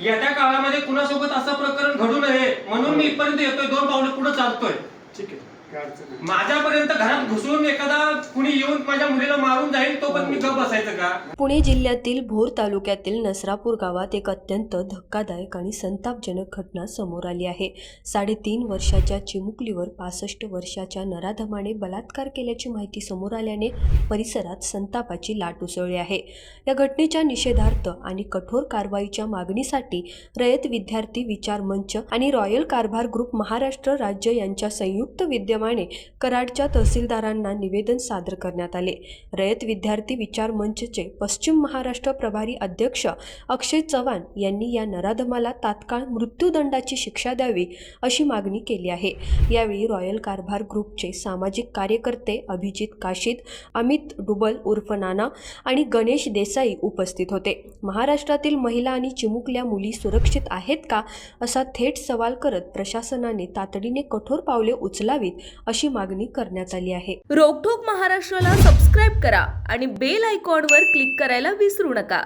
येत्या काळामध्ये कुणासोबत असं प्रकरण घडू नये म्हणून मी इथपर्यंत येतोय, 2 पावलं पुढे चालतोय। ठीक आहे, काय अडचण नाही। माझ्यापर्यंत घरात घुसून एखादा कुणी येऊन माझ्या मुलीला मारून जाईल तो पण मी गप बसायचं का? पुणे जिल्ह्यातील भोर तालुक्यातील नसरापूर गावात एक अत्यंत धक्कादायक आणि संतापजनक घटना समोर आली आहे। 3.5 वर्षाच्या चिमुकलीवर 65 वर्षाच्या नराधमाने बलात्कार केल्याची माहिती समोर आल्याने परिसरात संतापाची लाट उसळली आहे। या घटनेच्या निषेधार्थ आणि कठोर कारवाईच्या मागणीसाठी रयत विद्यार्थी विचार मंच आणि रॉयल कारभार ग्रुप महाराष्ट्र राज्य यांच्या संयुक्त विद्यमाने कराडच्या तहसीलदारांना निवेदन सादर करण्यात आले। रयत विद्यार्थी विचार मंचचे पश्चिम महाराष्ट्र प्रभारी अध्यक्ष अक्षय चव्हाण यांनी या नराधमाला तात्काळ मृत्यूदंडाची शिक्षा द्यावी अशी मागणी केली आहे। यावेळी रॉयल कारभार ग्रुपचे सामाजिक कार्यकर्ते अभिजित काशीद, अमित डुबल उर्फ नाना आणि गणेश देसाई उपस्थित होते। महाराष्ट्रातील महिला आणि चिमुकल्या मुली सुरक्षित आहेत का असा थेट सवाल करत प्रशासनाने तातडीने कठोर पावले उचलावीत अशी मागणी करण्यात आली आहे। रोकठोक महाराष्ट्राला सबस्क्राईब करा आणि बेल आयकॉनवर क्लिक करायला विसरू नका।